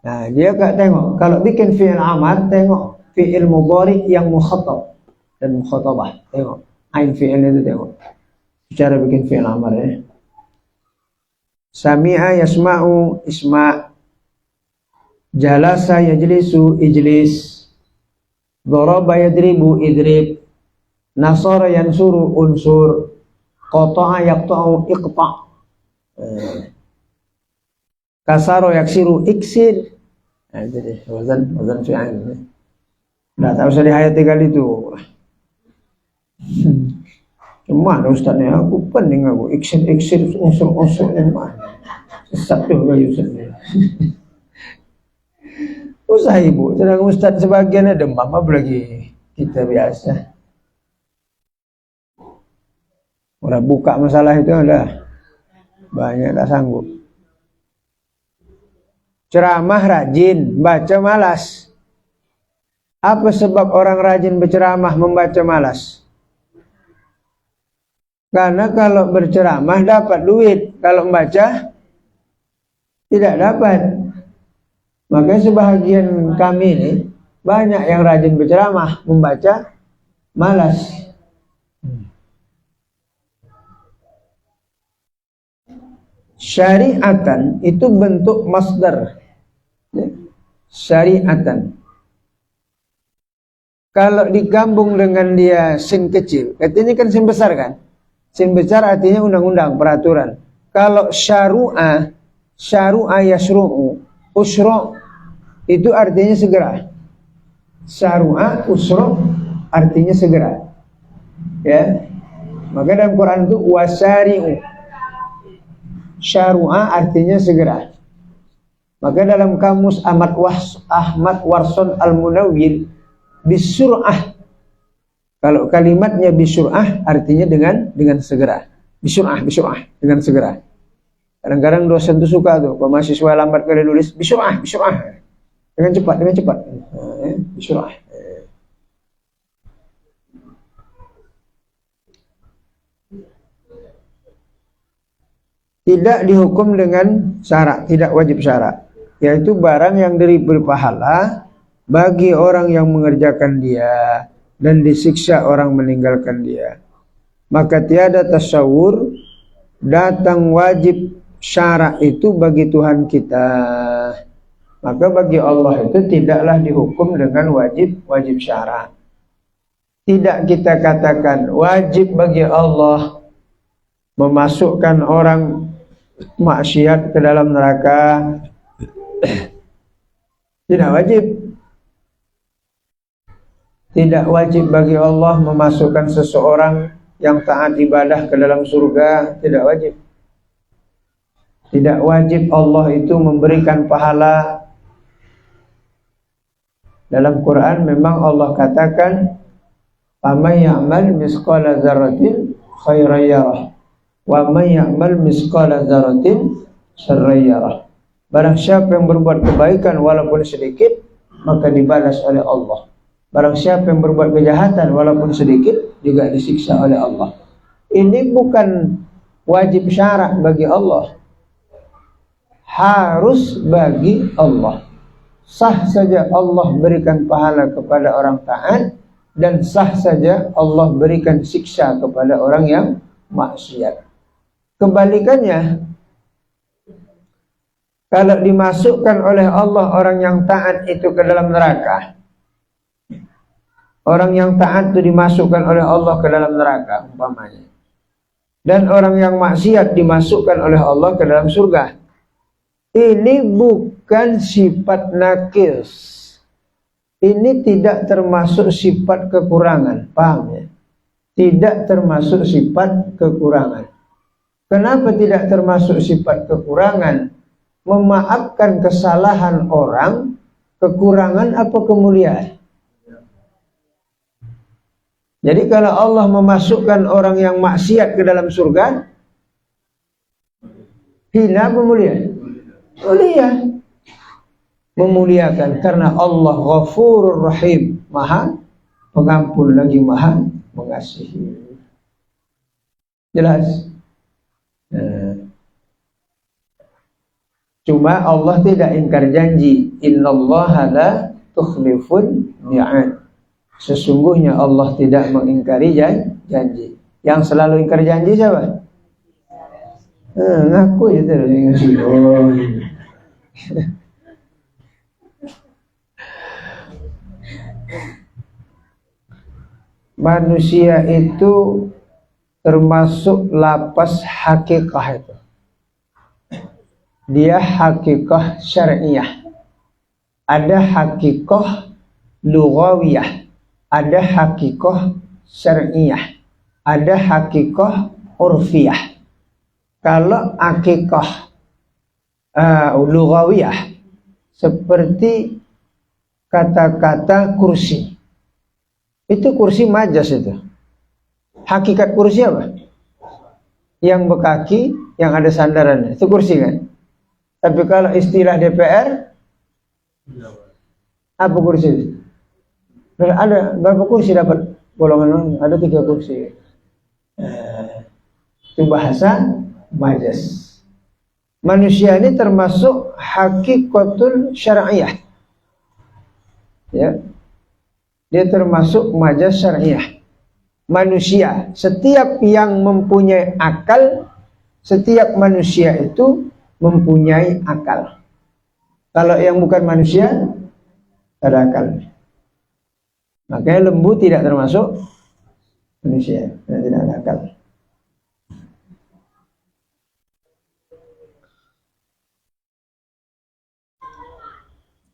Nah, dia tengok kalau bikin fi'il amar, tengok fi'il mudhari yang mukhatab dan mukhatabah. Tengok ain fi'il itu, tengok cara bikin fi'il amar ya. Sami'a yasma'u isma'. Jalasa yajlisu ijlis. Daraba yadribu idrib. Nasara yansuru unsur. Qata'a yaqta'u iqta'. Kasaro yaksiru iksir. Nah, jadi wazan fi'il. Nah, tak usah dihayati kali itu. Cuma ustaznya aku pening aku iksir unsur yang mana. Sesat tuh kayu sendiri. Usah ibu, sedang ustaz sebagiannya demam, apalagi kita biasa. Udah buka masalah itu udah banyak, tak sanggup. Ceramah rajin, baca malas. Apa sebab orang rajin berceramah membaca malas? Karena kalau berceramah dapat duit, kalau membaca tidak dapat. Makanya sebahagian kami ini banyak yang rajin berceramah, membaca malas. Syariatan itu bentuk masdar. Syariatan. Kalau digabung dengan dia sin kecil, artinya kan sin besar kan? Sin besar artinya undang-undang, peraturan. Kalau syaru'a yasru'u, usra' itu artinya segera. Syaru'a, usra' artinya segera. Ya. Maka dalam Quran itu wasari'u. Syaru'a artinya segera. Maka dalam kamus Ahmad Warson Al-Munawwir, bisur'ah. Kalau kalimatnya bisur'ah artinya dengan segera. Bisur'ah dengan segera. Kadang-kadang dosen itu suka tuh, kalau mahasiswa lambat kali nulis bisur'ah. Dengan cepat. Bisur'ah. Tidak dihukum dengan syarat, tidak wajib syarat, yaitu barang yang diberi pahala bagi orang yang mengerjakan dia dan disiksa orang meninggalkan dia. Maka tiada tasawur datang wajib syarat itu bagi Tuhan kita. Maka bagi Allah itu tidaklah dihukum dengan wajib syarat. Tidak kita katakan wajib bagi Allah memasukkan orang maksiat ke dalam neraka. Tidak wajib. Tidak wajib bagi Allah memasukkan seseorang yang taat ibadah ke dalam surga. Tidak wajib. Tidak wajib Allah itu memberikan pahala. Dalam Quran memang Allah katakan, "Faman ya'mal misqala dzarratin khairan yarah, wa man ya'mal misqala dzarratin syarran yarah." Barang siapa yang berbuat kebaikan walaupun sedikit, maka dibalas oleh Allah. Barang siapa yang berbuat kejahatan walaupun sedikit juga disiksa oleh Allah. Ini bukan wajib syarat bagi Allah, harus bagi Allah. Sah saja Allah berikan pahala kepada orang taat, dan sah saja Allah berikan siksa kepada orang yang maksiat. Kebalikannya, kalau dimasukkan oleh Allah orang yang taat itu ke dalam neraka, orang yang taat itu dimasukkan oleh Allah ke dalam neraka umpamanya, dan orang yang maksiat dimasukkan oleh Allah ke dalam surga. Ini bukan sifat nakis. Ini tidak termasuk sifat kekurangan. Paham ya? Tidak termasuk sifat kekurangan. Kenapa tidak termasuk sifat kekurangan? Memaafkan kesalahan orang, kekurangan apa kemuliaan? Jadi kalau Allah memasukkan orang yang maksiat ke dalam surga, hina pemuliaan? Mulia, memuliakan, karena Allah Ghafurur Rahim, Maha Pengampun lagi Maha Mengasihi. Jelas? Cuma Allah tidak ingkar janji. Innallaha la tukhliful mi'ad. Sesungguhnya Allah tidak mengingkari janji. Yang selalu ingkar janji siapa? Ngaku ya terus. Manusia itu termasuk lapas hakikah itu. Dia hakikah syar'iyah. Ada hakikah lughawiyah, ada hakikah syar'iyah, ada hakikah urfiyah. Kalau hakikah lughawiyah seperti kata-kata kursi. Itu kursi majas itu. Hakikat kursi apa? Yang berkaki, yang ada sandarannya. Itu kursi kan? Tapi kalau istilah DPR, apa kursi itu? Ada berapa kursi dapat golongan? Ada 3 kursi. Itu bahasa majas. Manusia ini termasuk hakikatul syar'iyah. Ya. Dia termasuk majas syar'iyah. Manusia, setiap yang mempunyai akal, setiap manusia itu mempunyai akal. Kalau yang bukan manusia, ada akal. Makanya lembu tidak termasuk manusia, tidak ada akal.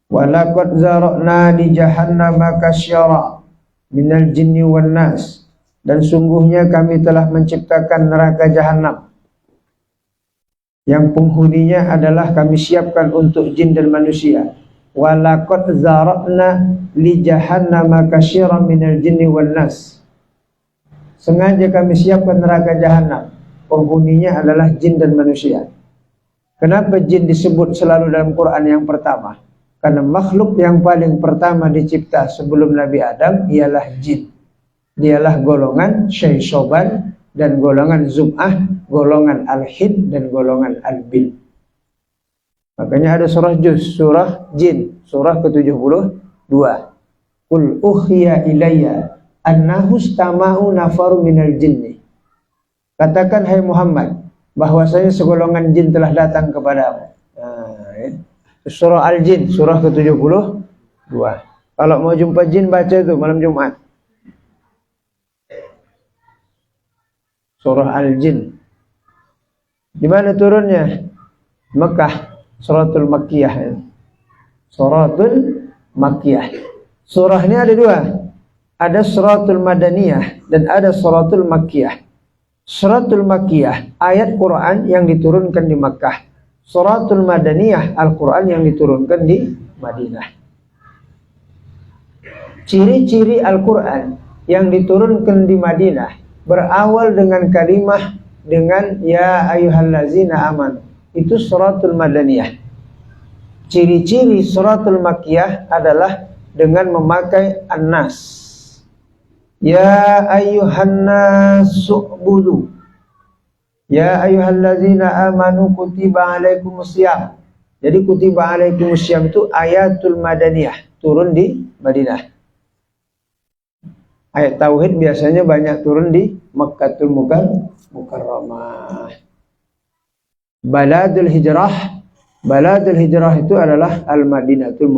Walaqad zara'na li jahannama kasyara minal jinni wan nas. Dan sungguhnya kami telah menciptakan neraka jahanam yang penghuninya adalah kami siapkan untuk jin dan manusia. Walaqad zara'na li jahannama kasyara minal jinni wan nas. Sengaja kami siapkan neraka jahanam, penghuninya adalah jin dan manusia. Kenapa jin disebut selalu dalam Quran yang pertama? Karena makhluk yang paling pertama dicipta sebelum Nabi Adam ialah jin. Dialah golongan syaisoban dan golongan zum'ah, golongan al-hid dan golongan al-bin. Makanya ada surah juz, surah jin, surah ke-72. Qul ukhya ilayya annahu istama'u nafaru minal jinni. Katakan hai Muhammad, bahwasanya segolongan jin telah datang kepadamu. Surah Al-Jin, surah ke-72. Kalau mau jumpa jin baca itu malam Jumat. Surah Al-Jin. Di mana turunnya? Mekah, suratul Makkiyah. Suratul Makkiyah. Surah ini ada 2. Ada suratul Madaniyah dan ada suratul Makkiyah. Suratul Makkiyah, ayat Quran yang diturunkan di Makkah. Suratul Madaniyah, Al-Quran yang diturunkan di Madinah. Ciri-ciri Al-Quran yang diturunkan di Madinah berawal dengan kalimah dengan ya ayyuhallazina amanu. Itu suratul Madaniyah. ciri-ciri suratul Makkiyah adalah dengan memakai an-nas. Ya ayyuhan nasu'budu. Ya ayyuhalladzina amanu kutiba alaikumusiyam. Jadi kutiba alaikumusiyam itu ayatul madaniyah, turun di Madinah. Ayat tauhid biasanya banyak turun di Makkatul Mukarramah. Baladul hijrah itu adalah Al-Madinatul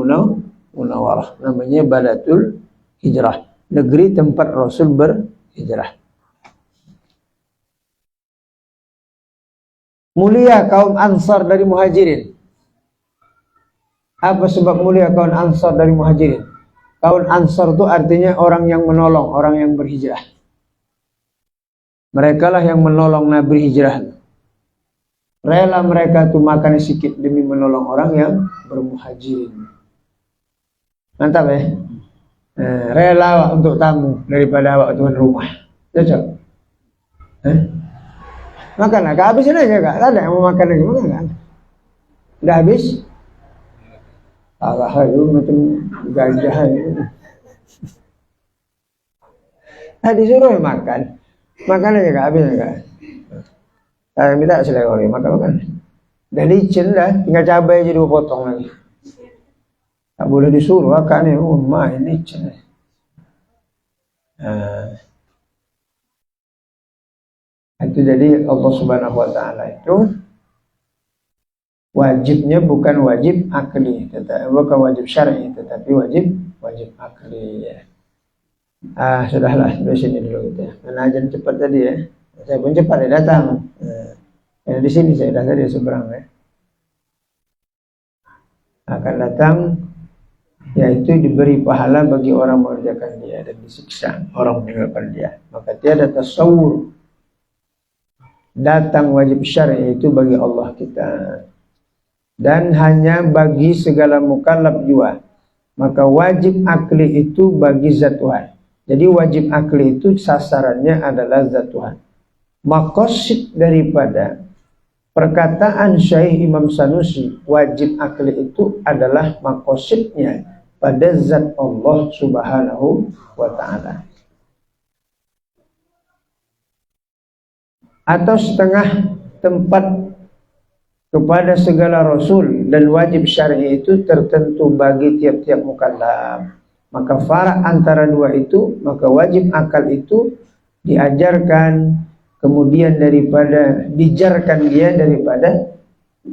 Munawwarah. Namanya Baladul Hijrah, negeri tempat Rasul berhijrah. Mulia kaum Ansar dari Muhajirin. Apa sebab mulia kaum Ansar dari Muhajirin? Kaum Ansar itu artinya orang yang menolong, orang yang berhijrah. Mereka lah yang menolong Nabi hijrah. Rela mereka tuh makan sedikit demi menolong orang yang bermuhajirin. Mantap ya? Rela untuk tamu daripada awak tuan rumah. Cocok? Makan lah, habisin aja kak. Tak ada yang mau makan lagi, makan kan? Udah habis? Allah itu macam gajah itu. Disuruh makan. Makan aja kak, habis kak. Saya minta selekori, makan. Dah licin dah, tinggal cabai aja 2 potong lagi. Tak boleh disuruh akak ni, main licin. Itu jadi Allah Subhanahu wa taala itu wajibnya bukan wajib akli, bukan wajib syar'i, tetapi wajib akli ya. Sudahlah, dari sini dulu gitu ya. Karena ajan cepat tadi ya. Saya pun cepat ya datang. Di sini saya dah tadi seberang ya. Akan datang, yaitu diberi pahala bagi orang mengerjakan dia dan disiksa orang meninggalkan dia. Maka tiada tasawur datang wajib syar'i itu bagi Allah kita, dan hanya bagi segala mukallaf jua. Maka wajib akli itu bagi zat Tuhan. Jadi wajib akli itu sasarannya adalah zat Tuhan. Maqasid daripada perkataan Syekh Imam Sanusi wajib akli itu adalah maqasidnya pada zat Allah Subhanahu wa ta'ala. Atau setengah tempat kepada segala rasul, dan wajib syar'i itu tertentu bagi tiap-tiap mukallaf. Maka farak antara dua itu, maka wajib akal itu diajarkan, kemudian daripada dijarkan dia daripada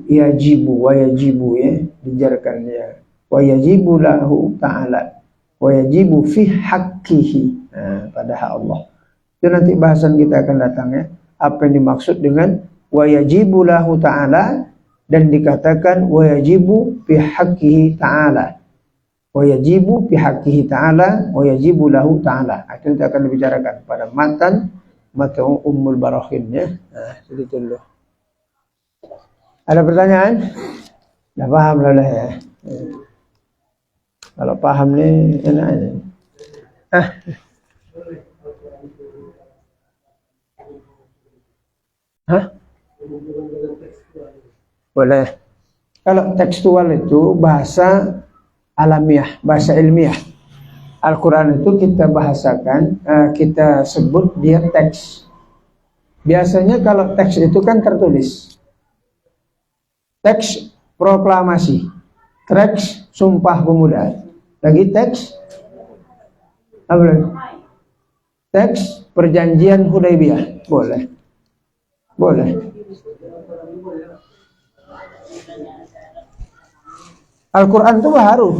yajibu wa yajibu ya, dijarkan dia wa yajibu lahu ta'ala wa yajibu fi haqqihi, pada hak Allah. Itu nanti bahasan kita akan datang ya. Apa yang dimaksud dengan wa yajibu lahu ta'ala dan dikatakan wa yajibu fi haqqihi ta'ala. Wa yajibu fi haqqihi ta'ala wa yajibu lahu ta'ala. Itu kita akan dibicarakan pada matan Ummul Barakhin ya. Segitu dulu. Ada pertanyaan? Dah paham lah ya. Kalau paham ni enak aja. Boleh. Kalau tekstual itu bahasa alamiah, bahasa ilmiah. Al-Quran itu kita bahasakan, kita sebut dia teks. Biasanya kalau teks itu kan tertulis. Teks proklamasi, teks sumpah pemuda. Lagi teks apa lagi? Teks perjanjian Hudaybiyah. Boleh. Boleh. Al-Quran itu baru.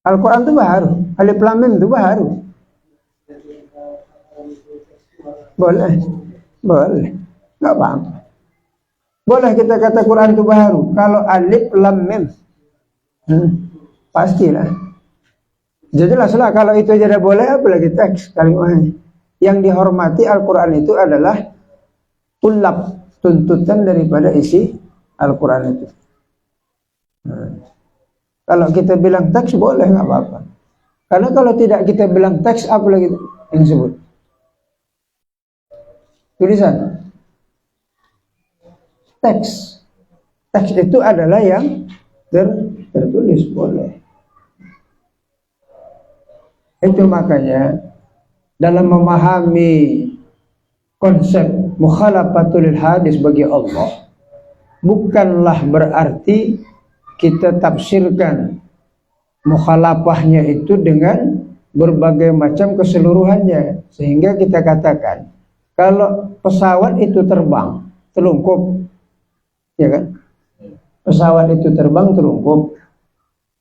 Al-Quran itu baru. Alif Lam Mim itu baru. Boleh. Boleh. Enggak apa-apa. Boleh kita kata Quran itu baru. Kalau Alif Lam Mim, pastilah. Jelaslah kalau itu aja dah boleh, apalagi teks kalimatnya. Yang dihormati Al-Quran itu adalah tulab, tuntutan daripada isi Al-Quran itu. Kalau kita bilang teks boleh, nggak apa-apa. Karena kalau tidak kita bilang teks, apa lagi yang disebut? Tulisan. Teks. teks itu adalah yang tertulis, boleh. Itu makanya dalam memahami konsep mukhalafatul hadis bagi Allah, bukanlah berarti kita tafsirkan mukhalafahnya itu dengan berbagai macam keseluruhannya, sehingga kita katakan kalau pesawat itu terbang terungkup, ya kan? Pesawat itu terbang terungkup.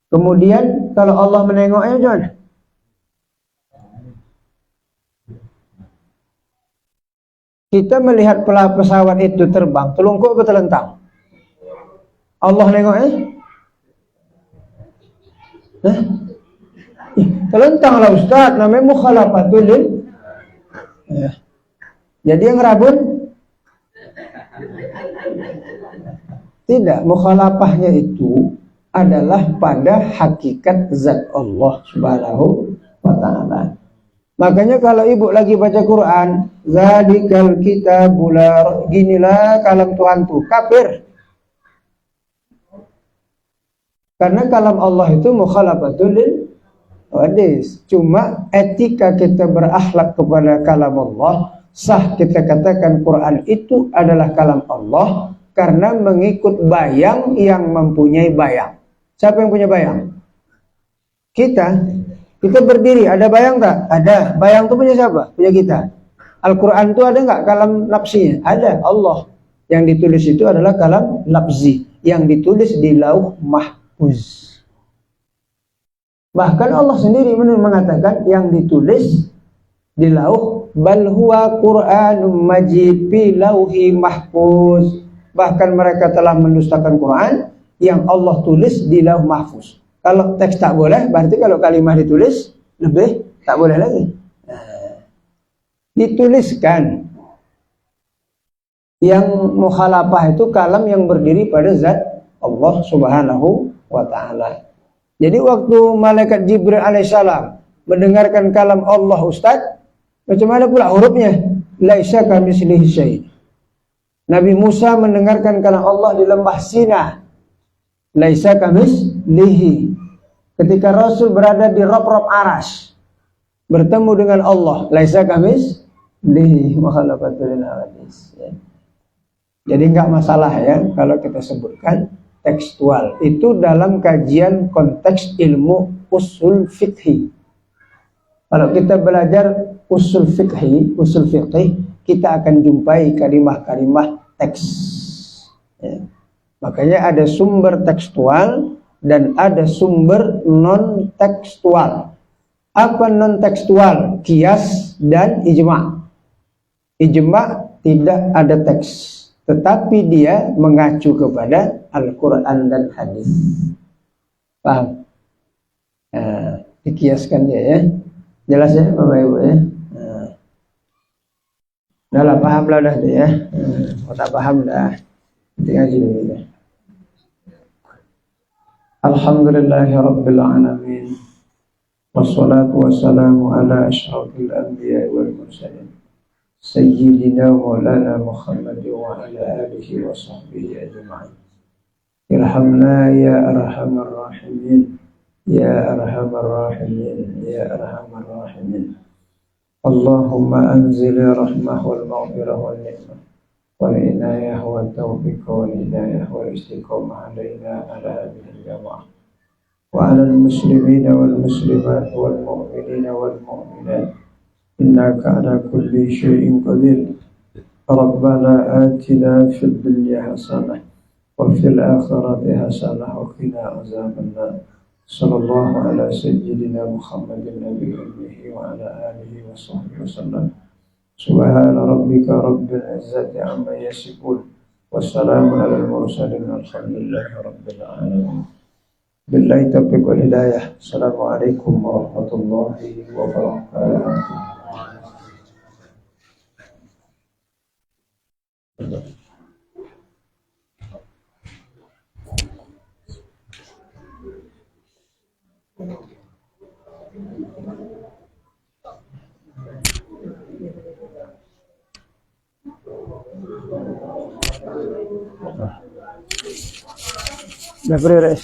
Kemudian kalau Allah menengoknya gimana? Kita melihat pesawat itu terbang terungkup atau terlentang? Allah nengoknya? Hah? Terlentang lah Ustaz, namanya mukhalafatul ya. Jadi yang rabun tidak, mukhalafahnya itu adalah pada hakikat zat Allah Subhanahu wa ta'ala. Makanya kalau ibu lagi baca Quran, zalikal kitabul, ginilah kalam Tuhan tuh, kafir. Karena kalam Allah itu mukhalafatul hadis. Cuma etika kita berakhlak kepada kalam Allah, sah kita katakan Quran itu adalah kalam Allah karena mengikut bayang yang mempunyai bayang. Siapa yang punya bayang? Kita berdiri, ada bayang tak? Ada. Bayang itu punya siapa? Punya kita. Al-Quran itu ada nggak kalam nafsinya? Ada. Allah. Yang ditulis itu adalah kalam lafzi, yang ditulis di lauh mahfuz. Bahkan Allah sendiri mengatakan yang ditulis di lauh, bal huwa Qur'anum majid fi lauhi mahfuz. Bahkan mereka telah mendustakan Quran yang Allah tulis di lauh mahfuz. Kalau teks tak boleh, berarti kalau kalimah ditulis lebih tak boleh lagi. Dituliskan. Yang mukhalafah itu kalam yang berdiri pada zat Allah Subhanahu wa ta'ala. Jadi waktu malaikat Jibril alaihissalam mendengarkan kalam Allah, Ustaz, macam mana pula hurufnya? Laisa kamitslihi syai'. Nabi Musa mendengarkan kalam Allah di lembah Sina. Laisa kamitslihi. Ketika Rasul berada di rob-rob Aras, bertemu dengan Allah, laisa kamitslihi, mukhalafatul hadis. Jadi enggak masalah ya kalau kita sebutkan tekstual. Itu dalam kajian konteks ilmu usul fikhi. Kalau kita belajar usul fikhi, kita akan jumpai kalimah-kalimah teks. Ya. Makanya ada sumber tekstual dan ada sumber non tekstual. Apa non tekstual? Qiyas dan ijma'. Ijma' tidak ada teks, tetapi dia mengacu kepada Al-Quran dan hadis. Paham? Dikiaskan dia ya. Jelas ya Bapak Ibu ya. Udah lah, paham lah dah dia ya. Kalau tak paham dah, tinggal ngaji dulu ya. Alhamdulillahi Rabbil Alamin. Wassalatu wassalamu ala ashrafil anbiya wal mursalin Sayyidina Maulana Muhammad wa ala alihi wa sahbihi ajma'in. Irhamna ya arhamar rahimin, ya arhamar rahimin, ya arhamar rahimin. Allahumma anzil rahmah wal maghfirah wal ni'mah wal inayah wal tawfiq wal hidayah wal istiqamah alaina ala hadhihi al-jamaah wa ala al-muslimina wal muslimat wal mu'minina wal mu'minat innaka ala kulli syai'in qadir. Rabbana atina fid dunya hasanah wa fil akhirati hasanah wa qina azabannar. Sallallahu ala sayyidina Muhammadin nabiyyi ummihi wa ala alihi wa sahbihi wasallam. Subhana rabbika rabbil izzati amma yasifun wassalamun alal mursalin walhamdulillahi rabbil alamin. Billahi taufiq wal hidayah. Assalamualaikum warahmatullahi wabarakatuh. Udah beres.